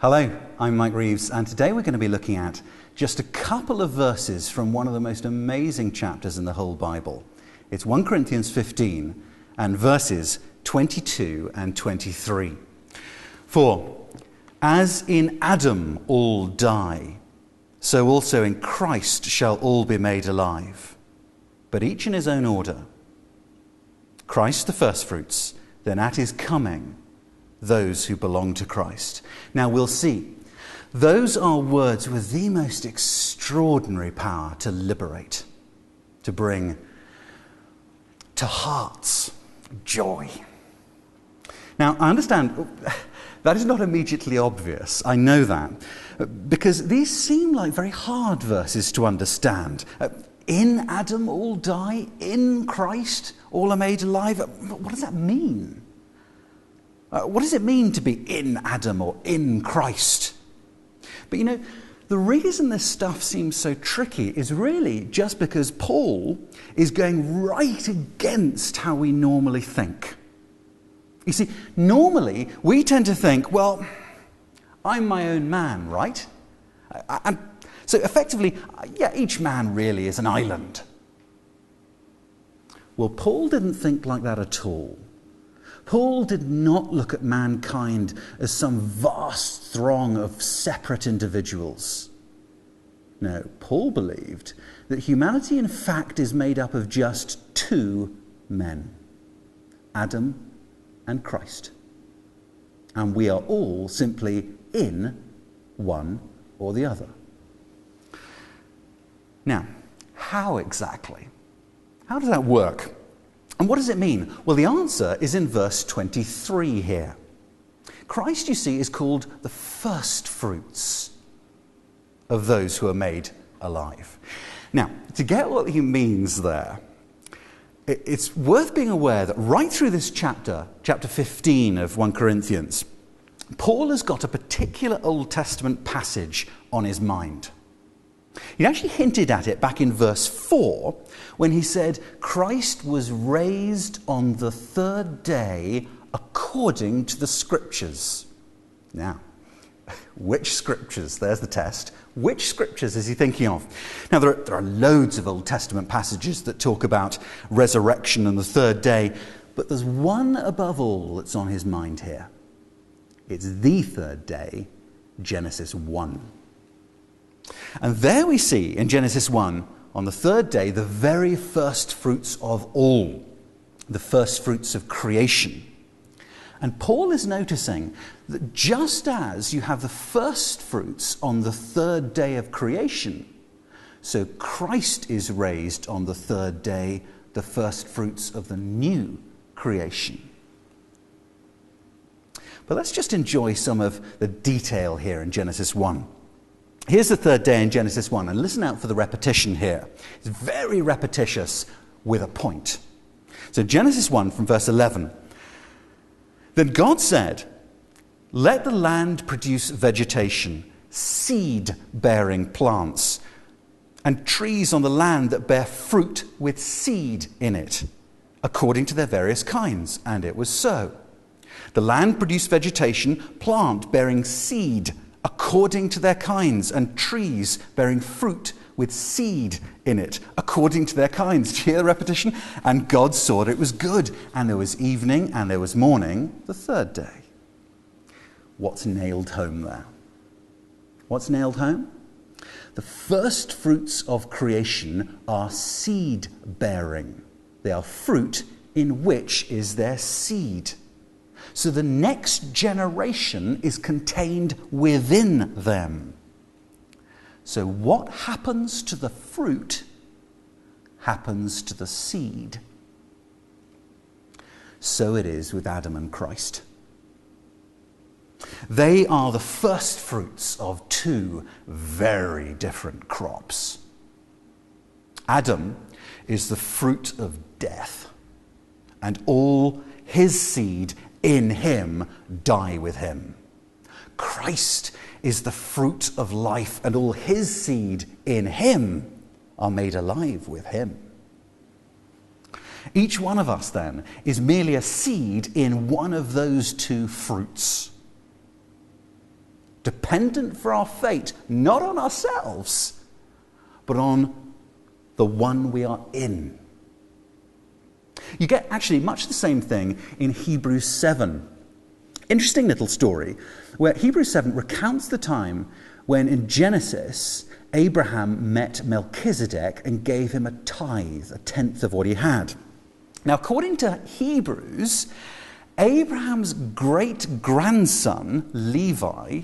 Hello, I'm Mike Reeves, and today we're going to be looking at just a couple of verses from one of the most amazing chapters in the whole Bible. It's 1 Corinthians 15 and verses 22 and 23. For, as in Adam all die, so also in Christ shall all be made alive, but each in his own order. Christ the firstfruits, then at his coming, those who belong to Christ. Now we'll see. Those are words with the most extraordinary power to liberate, to bring to hearts joy. Now, I understand that is not immediately obvious. I know that. Because these seem like very hard verses to understand. In Adam all die, in Christ all are made alive. What does that mean? What does it mean to be in Adam or in Christ? But you know, the reason this stuff seems so tricky is really just because Paul is going right against how we normally think. You see, normally we tend to think, well, I'm my own man, right? And so effectively, yeah, each man really is an island. Well, Paul didn't think like that at all. Paul did not look at mankind as some vast throng of separate individuals. No, Paul believed that humanity in fact is made up of just two men, Adam and Christ. And we are all simply in one or the other. Now, how exactly? How does that work? And what does it mean? Well, the answer is in verse 23 here. Christ, you see, is called the firstfruits of those who are made alive. Now, to get what he means there, it's worth being aware that right through this chapter 15 of 1 Corinthians, Paul has got a particular Old Testament passage on his mind. He actually hinted at it back in verse 4 when he said, Christ was raised on the third day according to the Scriptures. Now, which Scriptures? There's the test. Which Scriptures is he thinking of? Now, there are loads of Old Testament passages that talk about resurrection and the third day, but there's one above all that's on his mind here. It's the third day, Genesis 1. And there we see in Genesis 1, on the third day, the very first fruits of all, the first fruits of creation. And Paul is noticing that just as you have the first fruits on the third day of creation, so Christ is raised on the third day, the first fruits of the new creation. But let's just enjoy some of the detail here in Genesis 1. Here's the third day in Genesis 1, and listen out for the repetition here. It's very repetitious with a point. So Genesis 1 from verse 11. Then God said, let the land produce vegetation, seed-bearing plants, and trees on the land that bear fruit with seed in it, according to their various kinds. And it was so. The land produced vegetation, plant bearing seed according to their kinds, and trees bearing fruit with seed in it, according to their kinds. Do you hear the repetition? And God saw that it was good, and there was evening and there was morning, the third day. What's nailed home there? What's nailed home? The first fruits of creation are seed-bearing. They are fruit in which is their seed. So the next generation is contained within them. So what happens to the fruit happens to the seed. So it is with Adam and Christ. They are the first fruits of two very different crops. Adam is the fruit of death, and all his seed in him die with him. Christ is the fruit of life, and all his seed in him are made alive with him. Each one of us, then, is merely a seed in one of those two fruits. dependent for our fate, not on ourselves, but on the one we are in. You get actually much the same thing in Hebrews 7. Interesting little story where Hebrews 7 recounts the time when in Genesis Abraham met Melchizedek and gave him a tithe, a tenth of what he had. Now, according to Hebrews, Abraham's great-grandson, Levi,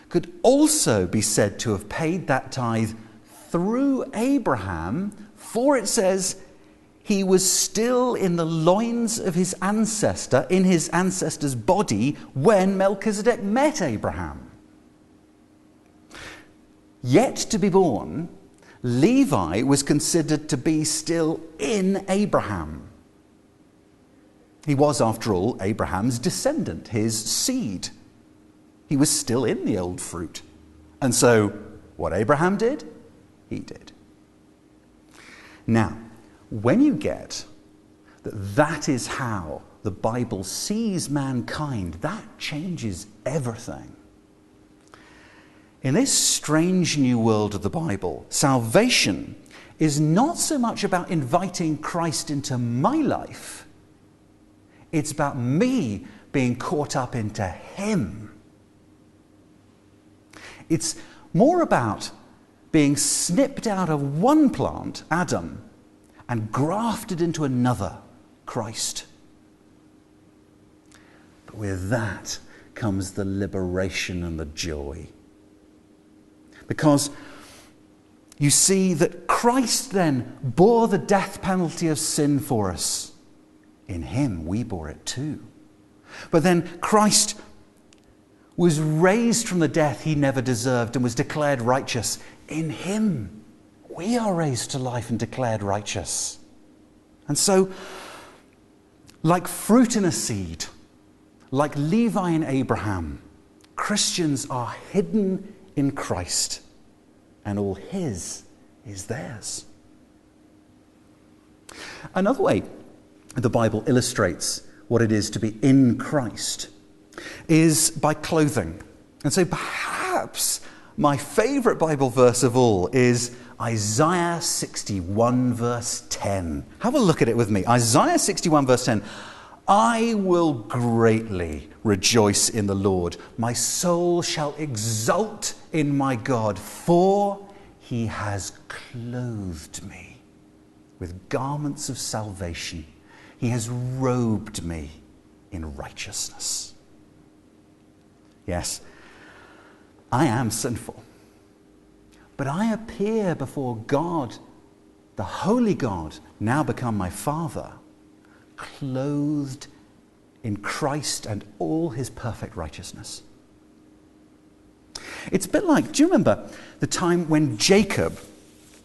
could also be said to have paid that tithe through Abraham, for it says he was still in the loins of his ancestor, in his ancestor's body, when Melchizedek met Abraham. Yet to be born, Levi was considered to be still in Abraham. He was, after all, Abraham's descendant, his seed. He was still in the old fruit. And so, what Abraham did, he did. Now, when you get that is how the Bible sees mankind, that changes everything. In this strange new world of the Bible, salvation is not so much about inviting Christ into my life. It's about me being caught up into him. It's more about being snipped out of one plant, Adam, and grafted into another, Christ. But with that comes the liberation and the joy. Because you see that Christ then bore the death penalty of sin for us. In him we bore it too. But then Christ was raised from the death he never deserved and was declared righteous. In him we are raised to life and declared righteous. And so, like fruit in a seed, like Levi and Abraham, Christians are hidden in Christ, and all his is theirs. Another way the Bible illustrates what it is to be in Christ is by clothing. And so perhaps my favourite Bible verse of all is Isaiah 61 verse 10. Have a look at it with me. Isaiah 61 verse 10. I will greatly rejoice in the Lord. My soul shall exult in my God, for he has clothed me with garments of salvation. He has robed me in righteousness. Yes, I am sinful, but I appear before God, the holy God, now become my Father, clothed in Christ and all his perfect righteousness. It's a bit like, do you remember the time when Jacob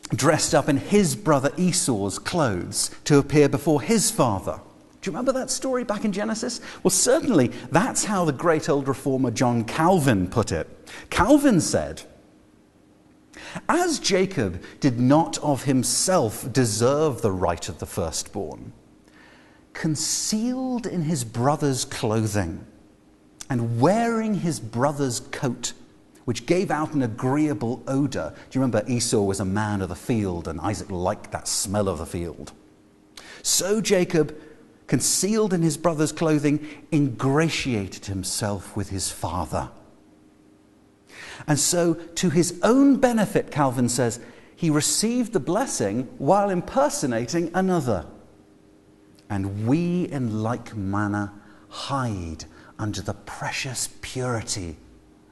dressed up in his brother Esau's clothes to appear before his father? Do you remember that story back in Genesis? Well, certainly that's how the great old reformer John Calvin put it. Calvin said, as Jacob did not of himself deserve the right of the firstborn, concealed in his brother's clothing and wearing his brother's coat, which gave out an agreeable odor. Do you remember Esau was a man of the field and Isaac liked that smell of the field? So Jacob, concealed in his brother's clothing, ingratiated himself with his father. And so to his own benefit, Calvin says, he received the blessing while impersonating another. And we in like manner hide under the precious purity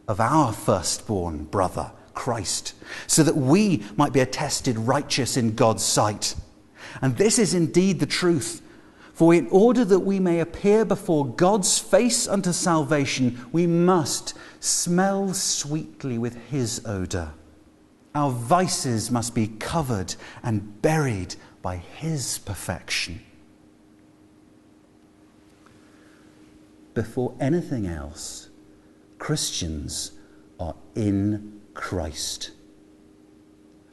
of our firstborn brother, Christ, so that we might be attested righteous in God's sight. And this is indeed the truth. For in order that we may appear before God's face unto salvation, we must smell sweetly with his odour. Our vices must be covered and buried by his perfection. Before anything else, Christians are in Christ.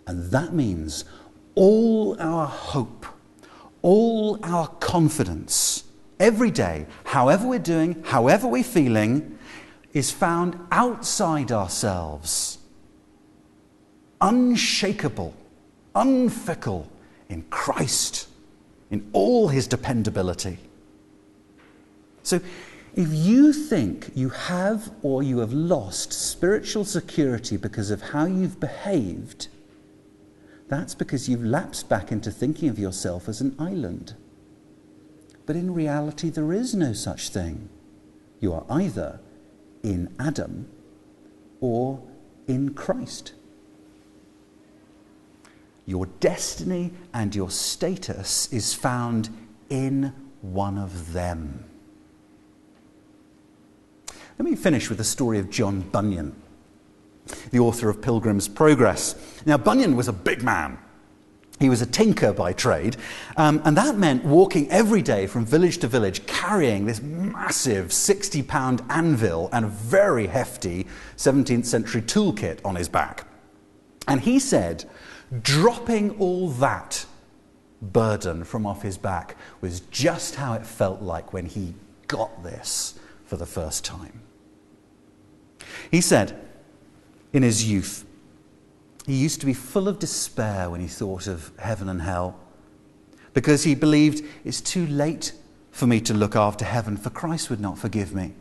And that means all our hope, all our confidence, every day, however we're doing, however we're feeling, is found outside ourselves, unshakable, unfickle in Christ, in all his dependability. So if you think you have or you have lost spiritual security because of how you've behaved, that's because you've lapsed back into thinking of yourself as an island. But in reality, there is no such thing. You are either in Adam or in Christ. Your destiny and your status is found in one of them. Let me finish with the story of John Bunyan, the author of Pilgrim's Progress. Now, Bunyan was a big man. He was a tinker by trade, and that meant walking every day from village to village, carrying this massive 60-pound anvil and a very hefty 17th century toolkit on his back. And he said, dropping all that burden from off his back was just how it felt like when he got this for the first time. He said, in his youth, he used to be full of despair when he thought of heaven and hell, because he believed it's too late for me to look after heaven, for Christ would not forgive me.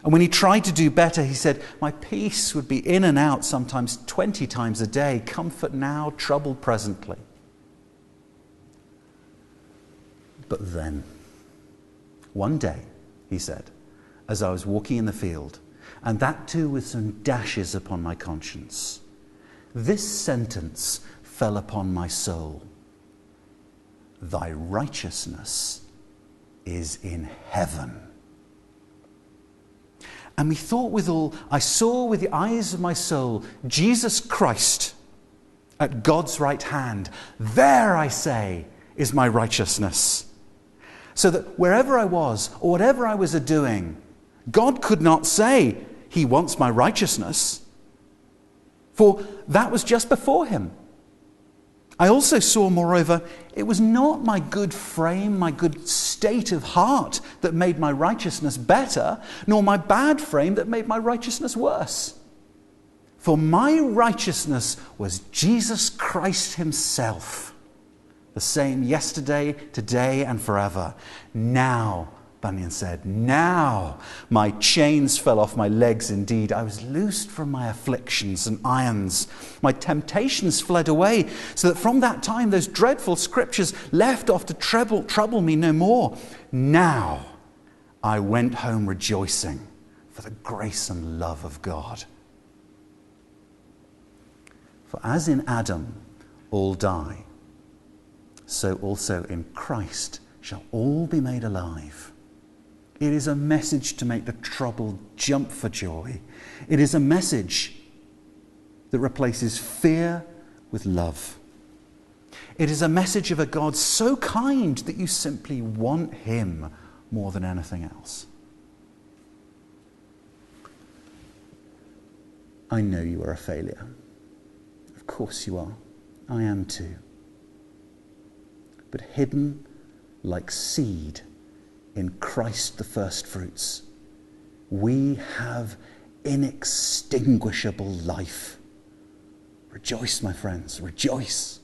And when he tried to do better, he said, my peace would be in and out sometimes 20 times a day, comfort now, trouble presently. But then, one day, he said, as I was walking in the field, and that too with some dashes upon my conscience, this sentence fell upon my soul: thy righteousness is in heaven. And methought withal, I saw with the eyes of my soul Jesus Christ at God's right hand. There, I say, is my righteousness. So that wherever I was, or whatever I was a-doing, God could not say, he wants my righteousness, for that was just before him. I also saw, moreover, it was not my good frame, my good state of heart that made my righteousness better, nor my bad frame that made my righteousness worse. For my righteousness was Jesus Christ himself, the same yesterday, today, and forever. Now, Bunyan said, now my chains fell off my legs indeed. I was loosed from my afflictions and irons. My temptations fled away, so that from that time those dreadful scriptures left off to trouble me no more. Now I went home rejoicing for the grace and love of God. For as in Adam all die, so also in Christ shall all be made alive. It is a message to make the troubled jump for joy. It is a message that replaces fear with love. It is a message of a God so kind that you simply want him more than anything else. I know you are a failure. Of course you are. I am too. But hidden like seed in Christ the firstfruits, we have inextinguishable life. Rejoice, my friends, rejoice.